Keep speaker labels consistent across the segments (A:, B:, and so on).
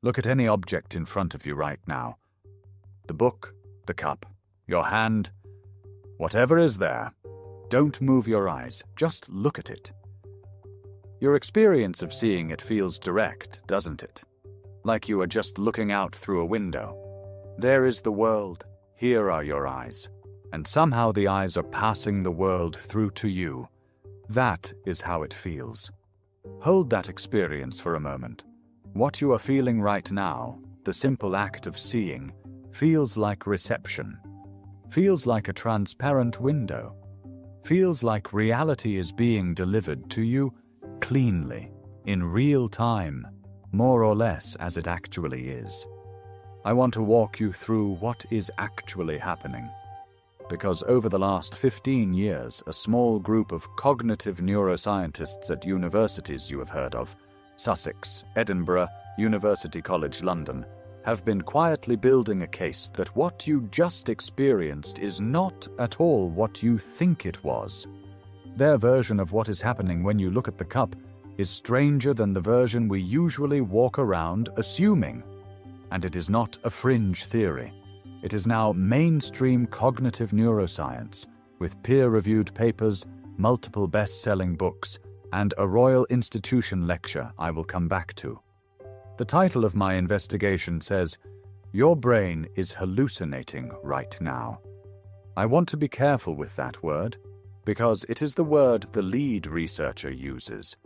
A: Look at any object in front of you right now. The book, the cup, your hand, whatever is there. Don't move your eyes, just look at it. Your experience of seeing it feels direct, doesn't it? Like you are just looking out through a window. There is the world, here are your eyes, and somehow the eyes are passing the world through to you. That is how it feels. Hold that experience for a moment. What you are feeling right now, the simple act of seeing, feels like reception. Feels like a transparent window. Feels like reality is being delivered to you cleanly, in real time, more or less as it actually is. I want to walk you through what is actually happening. Because over the last 15 years, a small group of cognitive neuroscientists at universities you have heard of, Sussex, Edinburgh, University College London, have been quietly building a case that what you just experienced is not at all what you think it was. Their version of what is happening when you look at the cup is stranger than the version we usually walk around assuming. And it is not a fringe theory. It is now mainstream cognitive neuroscience, with peer-reviewed papers, multiple best-selling books, and a Royal Institution lecture I will come back to. The title of my investigation says, "Your brain is hallucinating right now." I want to be careful with that word, because it is the word the lead researcher uses,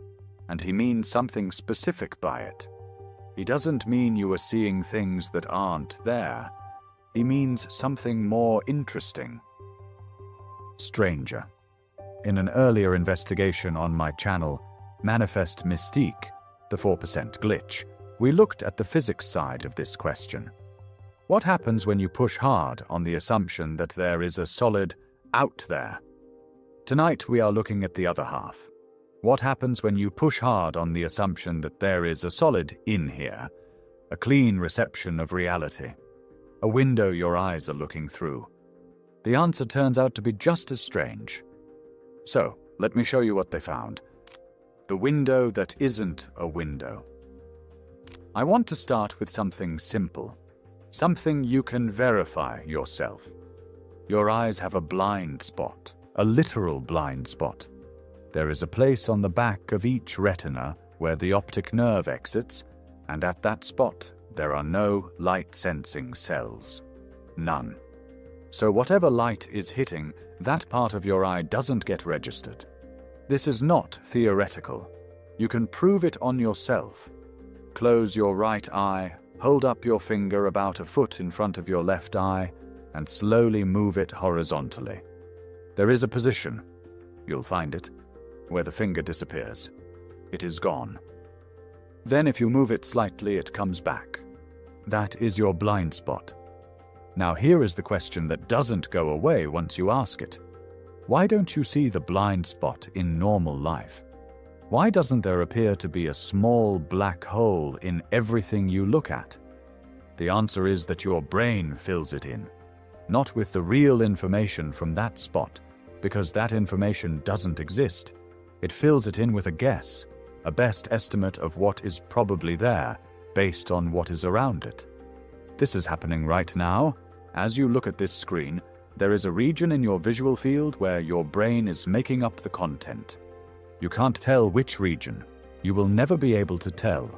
A: and he means something specific by it. He doesn't mean you are seeing things that aren't there. He means something more interesting. Stranger. In an earlier investigation on my channel, Manifest Mystique, the 4% glitch, we looked at the physics side of this question. What happens when you push hard on the assumption that there is a solid out there? Tonight we are looking at the other half. What happens when you push hard on the assumption that there is a solid in here, a clean reception of reality, a window your eyes are looking through? The answer turns out to be just as strange. So, let me show you what they found. The window that isn't a window. I want to start with something simple, something you can verify yourself. Your eyes have a blind spot, a literal blind spot. There is a place on the back of each retina where the optic nerve exits, and at that spot there are no light-sensing cells. None. So whatever light is hitting, that part of your eye doesn't get registered. This is not theoretical. You can prove it on yourself. Close your right eye, hold up your finger about a foot in front of your left eye, and slowly move it horizontally. There is a position, you'll find it, where the finger disappears. It is gone. Then if you move it slightly, it comes back. That is your blind spot. Now here is the question that doesn't go away once you ask it. Why don't you see the blind spot in normal life? Why doesn't there appear to be a small black hole in everything you look at? The answer is that your brain fills it in, not with the real information from that spot, because that information doesn't exist. It fills it in with a guess, a best estimate of what is probably there, based on what is around it. This is happening right now. As you look at this screen, there is a region in your visual field where your brain is making up the content. You can't tell which region. You will never be able to tell.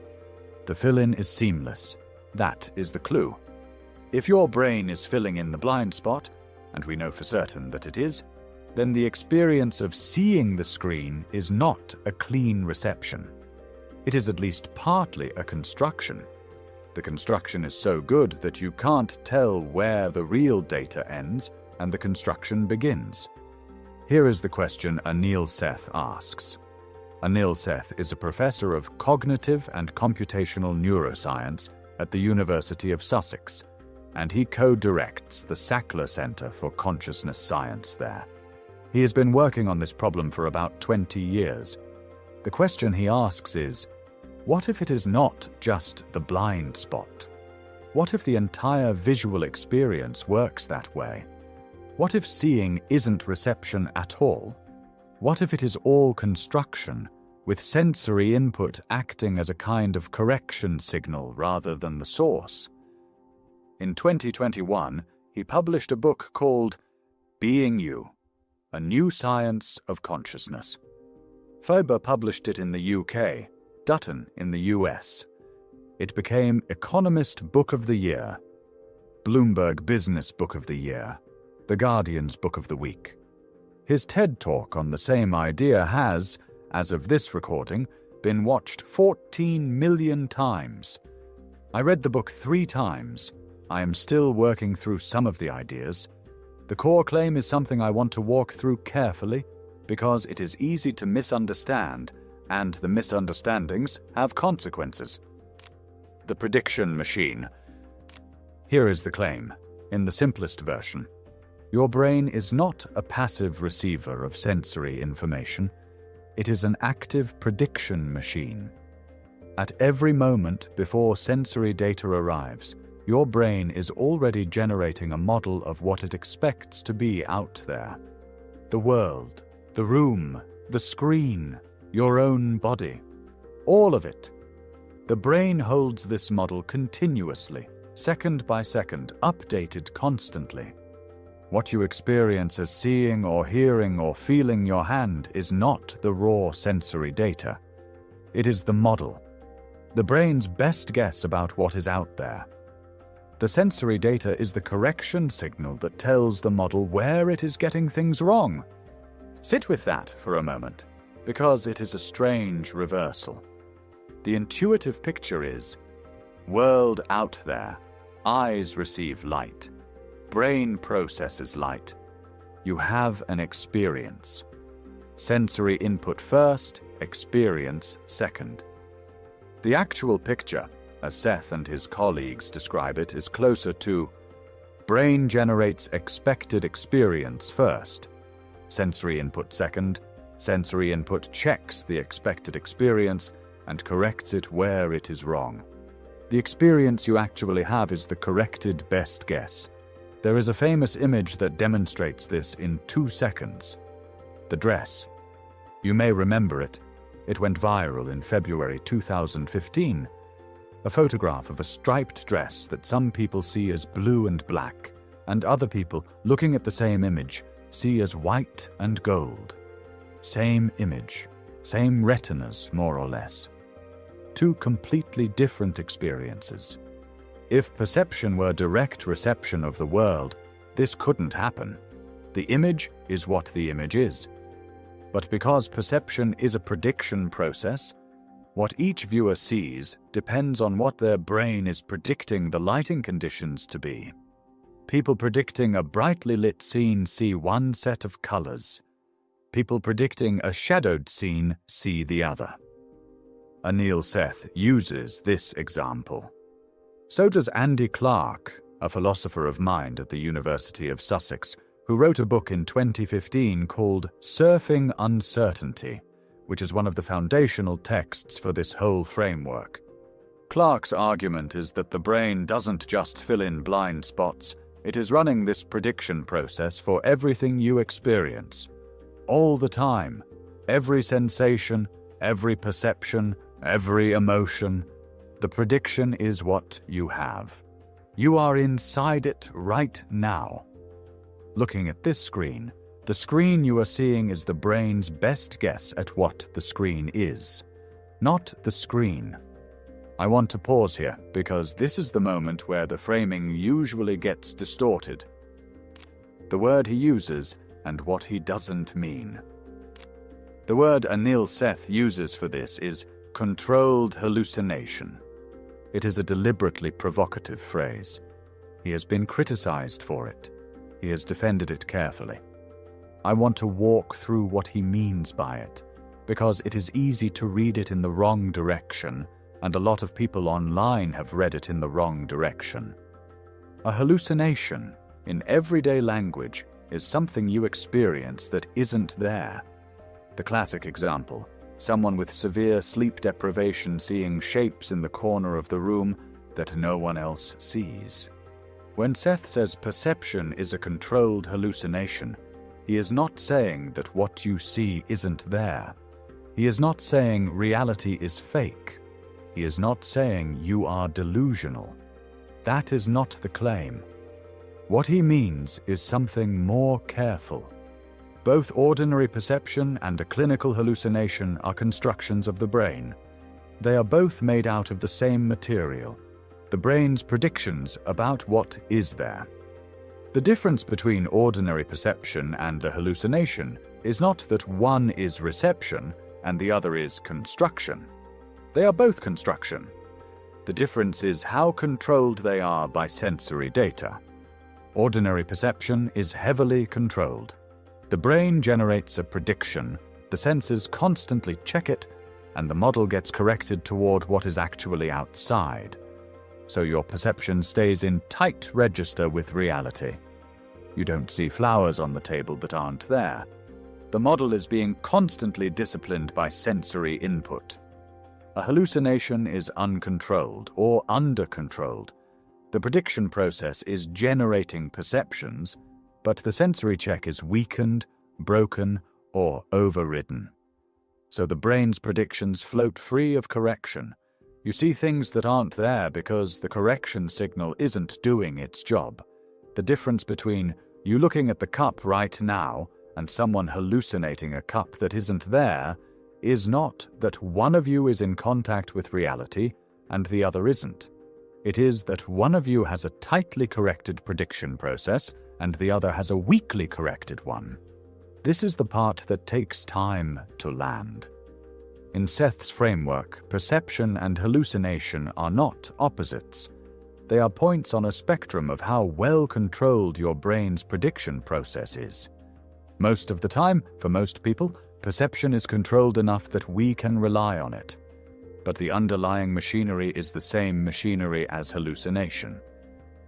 A: The fill-in is seamless. That is the clue. If your brain is filling in the blind spot, and we know for certain that it is, then the experience of seeing the screen is not a clean reception. It is at least partly a construction. The construction is so good that you can't tell where the real data ends and the construction begins. Here is the question Anil Seth asks. Anil Seth is a professor of cognitive and computational neuroscience at the University of Sussex, and he co-directs the Sackler Center for Consciousness Science there. He has been working on this problem for about 20 years. The question he asks is, what if it is not just the blind spot? What if the entire visual experience works that way? What if seeing isn't reception at all? What if it is all construction, with sensory input acting as a kind of correction signal rather than the source. In 2021, he published a book called Being You, A New Science of Consciousness. Faber published it in the UK, Dutton in the US. It became Economist Book of the Year, Bloomberg Business Book of the Year, The Guardian's Book of the Week. His TED Talk on the same idea has, as of this recording, been watched 14 million times. I read the book 3 times. I am still working through some of the ideas. The core claim is something I want to walk through carefully because it is easy to misunderstand, and the misunderstandings have consequences. The prediction machine. Here is the claim, in the simplest version. Your brain is not a passive receiver of sensory information. It is an active prediction machine. At every moment before sensory data arrives, your brain is already generating a model of what it expects to be out there. The world, the room, the screen, your own body. All of it. The brain holds this model continuously, second by second, updated constantly. What you experience as seeing or hearing or feeling your hand is not the raw sensory data. It is the model, the brain's best guess about what is out there. The sensory data is the correction signal that tells the model where it is getting things wrong. Sit with that for a moment, because it is a strange reversal. The intuitive picture is, world out there, eyes receive light, brain processes light. You have an experience. Sensory input first, experience second. The actual picture, as Seth and his colleagues describe it, is closer to brain generates expected experience first, sensory input second, sensory input checks the expected experience and corrects it where it is wrong. The experience you actually have is the corrected best guess. There is a famous image that demonstrates this in 2 seconds. The dress. You may remember it. It went viral in February 2015. A photograph of a striped dress that some people see as blue and black, and other people, looking at the same image, see as white and gold. Same image, same retinas, more or less. 2 completely different experiences. If perception were direct reception of the world, this couldn't happen. The image is what the image is. But because perception is a prediction process, what each viewer sees depends on what their brain is predicting the lighting conditions to be. People predicting a brightly lit scene see one set of colors. People predicting a shadowed scene see the other. Anil Seth uses this example. So does Andy Clark, a philosopher of mind at the University of Sussex, who wrote a book in 2015 called Surfing Uncertainty, which is one of the foundational texts for this whole framework. Clark's argument is that the brain doesn't just fill in blind spots, it is running this prediction process for everything you experience. All the time, every sensation, every perception, every emotion. The prediction is what you have. You are inside it right now. Looking at this screen, the screen you are seeing is the brain's best guess at what the screen is, not the screen. I want to pause here because this is the moment where the framing usually gets distorted. The word he uses and what he doesn't mean. The word Anil Seth uses for this is controlled hallucination. It is a deliberately provocative phrase. He has been criticized for it. He has defended it carefully. I want to walk through what he means by it, because it is easy to read it in the wrong direction, and a lot of people online have read it in the wrong direction. A hallucination, in everyday language, is something you experience that isn't there. The classic example, someone with severe sleep deprivation seeing shapes in the corner of the room that no one else sees. When Seth says perception is a controlled hallucination, he is not saying that what you see isn't there. He is not saying reality is fake. He is not saying you are delusional. That is not the claim. What he means is something more careful. Both ordinary perception and a clinical hallucination are constructions of the brain. They are both made out of the same material, the brain's predictions about what is there. The difference between ordinary perception and a hallucination is not that one is reception and the other is construction. They are both construction. The difference is how controlled they are by sensory data. Ordinary perception is heavily controlled. The brain generates a prediction, the senses constantly check it, and the model gets corrected toward what is actually outside. So your perception stays in tight register with reality. You don't see flowers on the table that aren't there. The model is being constantly disciplined by sensory input. A hallucination is uncontrolled or under-controlled. The prediction process is generating perceptions, but the sensory check is weakened, broken, or overridden. So the brain's predictions float free of correction. You see things that aren't there because the correction signal isn't doing its job. The difference between you looking at the cup right now and someone hallucinating a cup that isn't there is not that one of you is in contact with reality and the other isn't. It is that one of you has a tightly corrected prediction process and the other has a weakly corrected one. This is the part that takes time to land. In Seth's framework, perception and hallucination are not opposites. They are points on a spectrum of how well controlled your brain's prediction process is. Most of the time, for most people, perception is controlled enough that we can rely on it. But the underlying machinery is the same machinery as hallucination.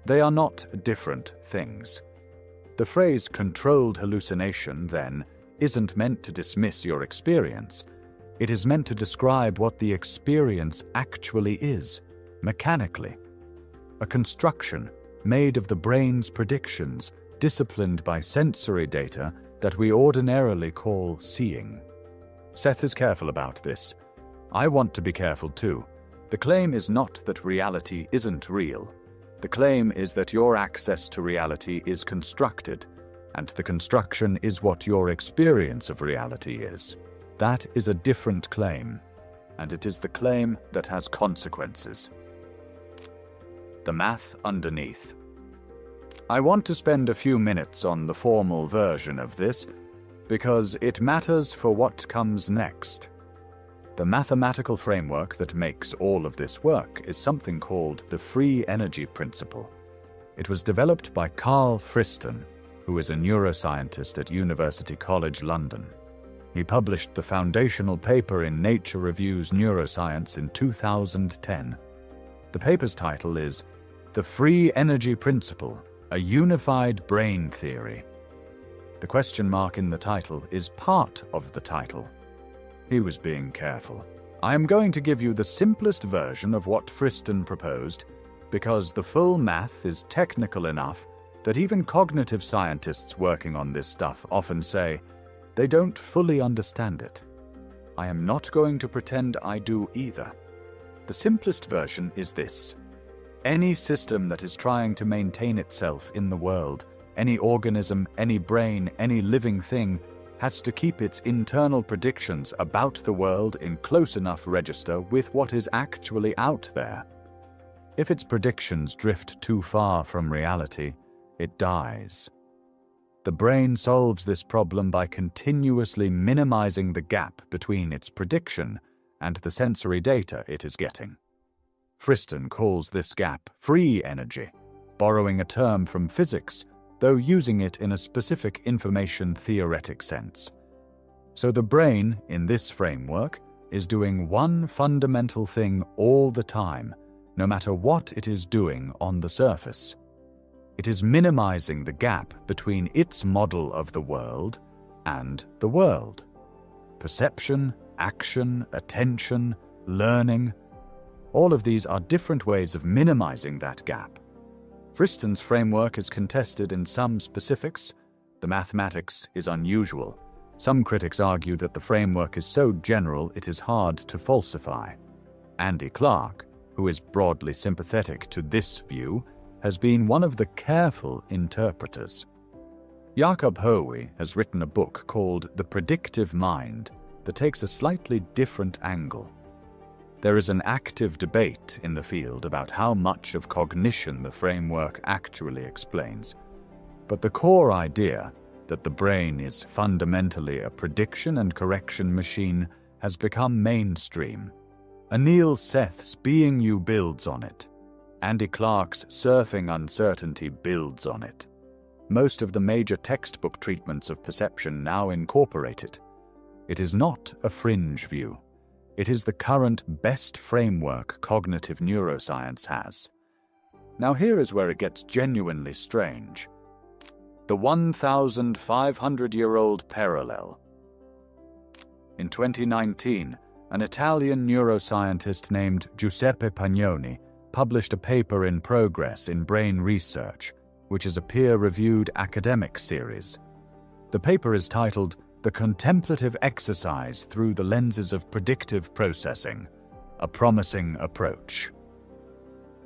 A: They are not different things. The phrase controlled hallucination, then, isn't meant to dismiss your experience. It is meant to describe what the experience actually is, mechanically. A construction made of the brain's predictions, disciplined by sensory data that we ordinarily call seeing. Seth is careful about this. I want to be careful too. The claim is not that reality isn't real. The claim is that your access to reality is constructed, and the construction is what your experience of reality is. That is a different claim, and it is the claim that has consequences. The math underneath. I want to spend a few minutes on the formal version of this, because it matters for what comes next. The mathematical framework that makes all of this work is something called the free energy principle. It was developed by Carl Friston, who is a neuroscientist at University College London. He published the foundational paper in Nature Reviews Neuroscience in 2010. The paper's title is The Free Energy Principle, a Unified Brain Theory. The question mark in the title is part of the title. He was being careful. I am going to give you the simplest version of what Friston proposed, because the full math is technical enough that even cognitive scientists working on this stuff often say they don't fully understand it. I am not going to pretend I do either. The simplest version is this. Any system that is trying to maintain itself in the world, any organism, any brain, any living thing, has to keep its internal predictions about the world in close enough register with what is actually out there. If its predictions drift too far from reality, it dies. The brain solves this problem by continuously minimizing the gap between its prediction and the sensory data it is getting. Friston calls this gap free energy, borrowing a term from physics, though using it in a specific information theoretic sense. So the brain, in this framework, is doing one fundamental thing all the time, no matter what it is doing on the surface. It is minimizing the gap between its model of the world and the world. Perception, action, attention, learning, all of these are different ways of minimizing that gap. Friston's framework is contested in some specifics. The mathematics is unusual. Some critics argue that the framework is so general it is hard to falsify. Andy Clark, who is broadly sympathetic to this view, has been one of the careful interpreters. Jakob Howe has written a book called The Predictive Mind that takes a slightly different angle. There is an active debate in the field about how much of cognition the framework actually explains, but the core idea that the brain is fundamentally a prediction and correction machine has become mainstream. Anil Seth's Being You builds on it. Andy Clark's Surfing Uncertainty builds on it. Most of the major textbook treatments of perception now incorporate it. It is not a fringe view. It is the current best framework cognitive neuroscience has. Now here is where it gets genuinely strange. The 1,500-year-old parallel. In 2019, an Italian neuroscientist named Giuseppe Pagnoni published a paper in Progress in Brain Research, which is a peer-reviewed academic series. The paper is titled The Contemplative Exercise Through the Lenses of Predictive Processing, a Promising Approach.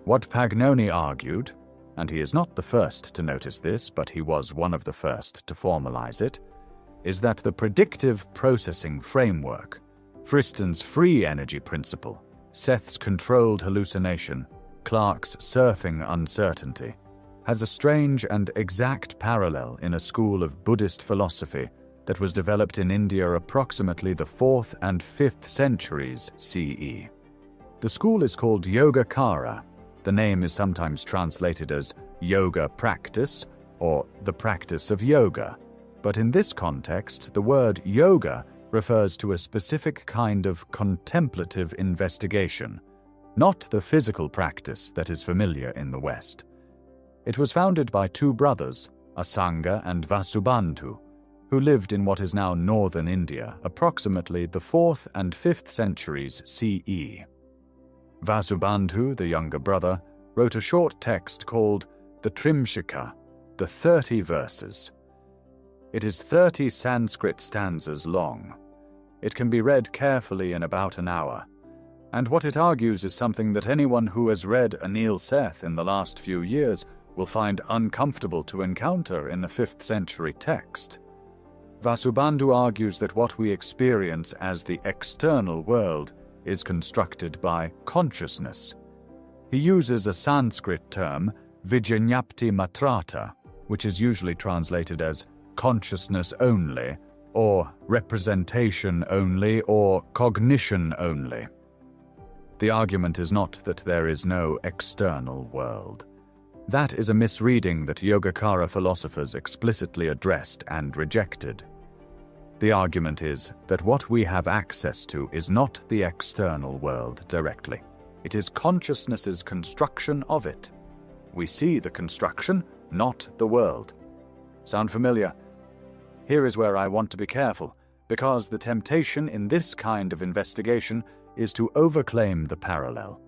A: What Pagnoni argued, and he is not the first to notice this, but he was one of the first to formalize it, is that the predictive processing framework, Friston's free energy principle, Seth's controlled hallucination, Clark's surfing uncertainty, has a strange and exact parallel in a school of Buddhist philosophy that was developed in India approximately the 4th and 5th centuries CE. The school is called Yogacara. The name is sometimes translated as yoga practice or the practice of yoga, but in this context, the word yoga refers to a specific kind of contemplative investigation, not the physical practice that is familiar in the West. It was founded by two brothers, Asanga and Vasubandhu, who lived in what is now northern India, approximately the 4th and 5th centuries CE. Vasubandhu, the younger brother, wrote a short text called the Trimshika, the 30 verses. It is 30 Sanskrit stanzas long. It can be read carefully in about an hour, and what it argues is something that anyone who has read Anil Seth in the last few years will find uncomfortable to encounter in a 5th century text. Vasubandhu argues that what we experience as the external world is constructed by consciousness. He uses a Sanskrit term, vijñāpti matrata, which is usually translated as consciousness only, or representation only, or cognition only. The argument is not that there is no external world. That is a misreading that Yogacara philosophers explicitly addressed and rejected. The argument is that what we have access to is not the external world directly. It is consciousness's construction of it. We see the construction, not the world. Sound familiar? Here is where I want to be careful, because the temptation in this kind of investigation is to overclaim the parallel.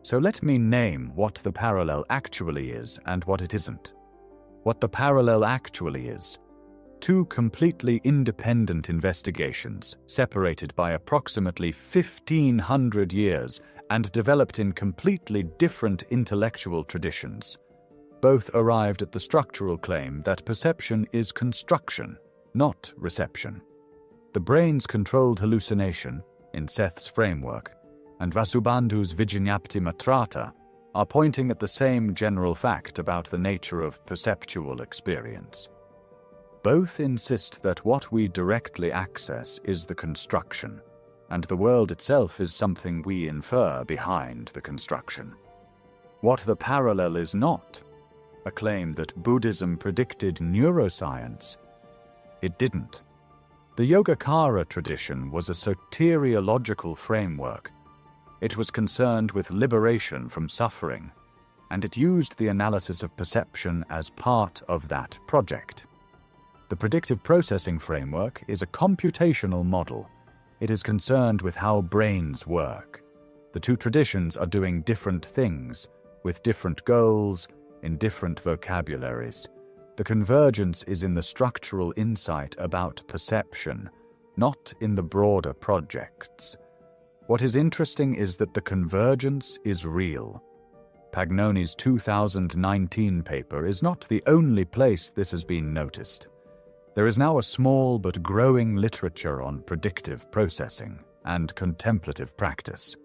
A: So let me name what the parallel actually is and what it isn't. What the parallel actually is: two completely independent investigations, separated by approximately 1,500 years and developed in completely different intellectual traditions. Both arrived at the structural claim that perception is construction, not reception. The brain's controlled hallucination, in Seth's framework, and Vasubandhu's vijñāpti matrata are pointing at the same general fact about the nature of perceptual experience. Both insist that what we directly access is the construction, and the world itself is something we infer behind the construction. What the parallel is not, a claim that Buddhism predicted neuroscience. It didn't. The Yogacara tradition was a soteriological framework. It was concerned with liberation from suffering, and it used the analysis of perception as part of that project. The predictive processing framework is a computational model. It is concerned with how brains work. The two traditions are doing different things, with different goals, in different vocabularies. The convergence is in the structural insight about perception, not in the broader projects. What is interesting is that the convergence is real. Pagnoni's 2019 paper is not the only place this has been noticed. There is now a small but growing literature on predictive processing and contemplative practice.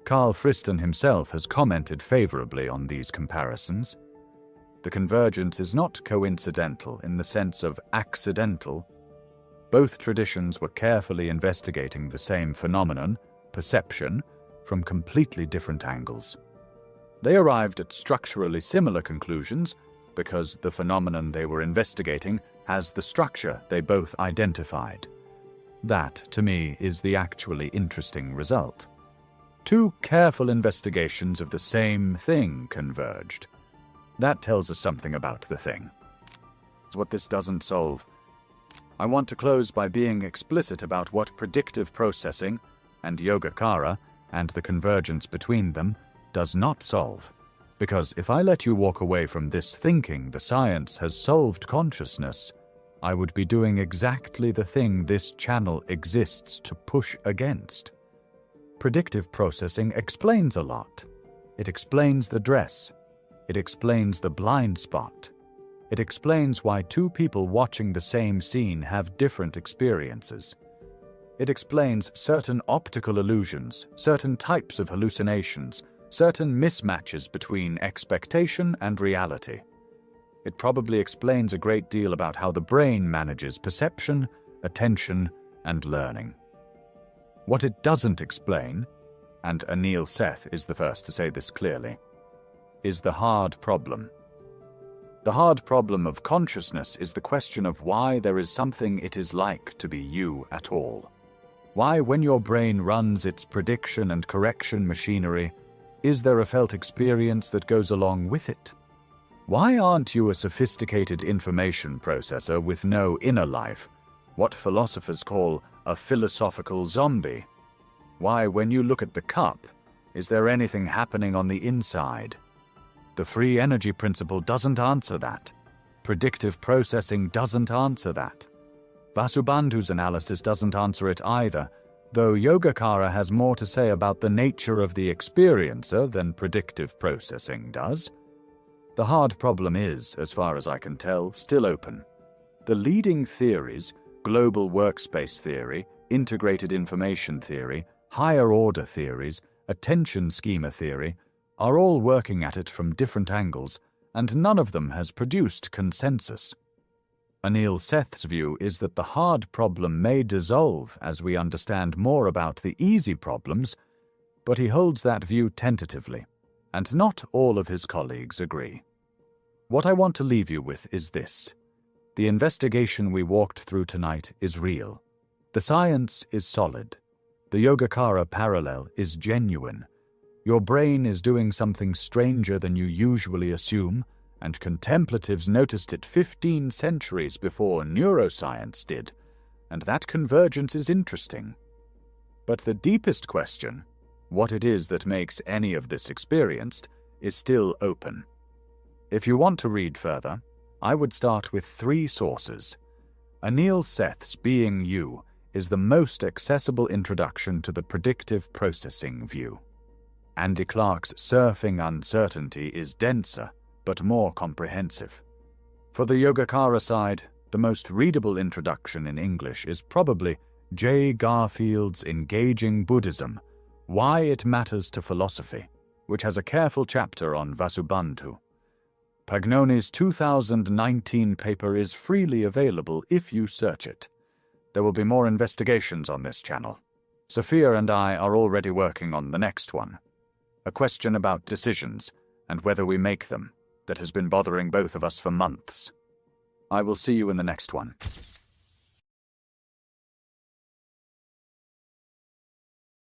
A: Carl Friston himself has commented favorably on these comparisons. The convergence is not coincidental in the sense of accidental. Both traditions were carefully investigating the same phenomenon, perception, from completely different angles. They arrived at structurally similar conclusions because the phenomenon they were investigating has the structure they both identified. That, to me, is the actually interesting result. Two careful investigations of the same thing converged. That tells us something about the thing. It's what this doesn't solve. I want to close by being explicit about what predictive processing and Yogacara and the convergence between them does not solve. Because if I let you walk away from this thinking the science has solved consciousness, I would be doing exactly the thing this channel exists to push against. Predictive processing explains a lot. It explains the dress. It explains the blind spot. It explains why two people watching the same scene have different experiences. It explains certain optical illusions, certain types of hallucinations, certain mismatches between expectation and reality. It probably explains a great deal about how the brain manages perception, attention, and learning. What it doesn't explain, and Anil Seth is the first to say this clearly, is the hard problem. The hard problem of consciousness is the question of why there is something it is like to be you at all. Why, when your brain runs its prediction and correction machinery, is there a felt experience that goes along with it? Why aren't you a sophisticated information processor with no inner life, what philosophers call a philosophical zombie? Why, when you look at the cup, is there anything happening on the inside? The free energy principle doesn't answer that. Predictive processing doesn't answer that. Vasubandhu's analysis doesn't answer it either, though Yogacara has more to say about the nature of the experiencer than predictive processing does. The hard problem is, as far as I can tell, still open. The leading theories, global workspace theory, integrated information theory, higher order theories, attention schema theory, are all working at it from different angles, and none of them has produced consensus. Anil Seth's view is that the hard problem may dissolve as we understand more about the easy problems, but he holds that view tentatively, and not all of his colleagues agree. What I want to leave you with is this. The investigation we walked through tonight is real. The science is solid. The Yogacara parallel is genuine. Your brain is doing something stranger than you usually assume, and contemplatives noticed it 15 centuries before neuroscience did, and that convergence is interesting. But the deepest question, what it is that makes any of this experienced, is still open. If you want to read further, I would start with 3 sources. Anil Seth's Being You is the most accessible introduction to the predictive processing view. Andy Clark's Surfing Uncertainty is denser, but more comprehensive. For the Yogacara side, the most readable introduction in English is probably J. Garfield's Engaging Buddhism, Why It Matters to Philosophy, which has a careful chapter on Vasubandhu. Pagnoni's 2019 paper is freely available if you search it. There will be more investigations on this channel. Sophia and I are already working on the next one. A question about decisions and whether we make them that has been bothering both of us for months. I will see you in the next one.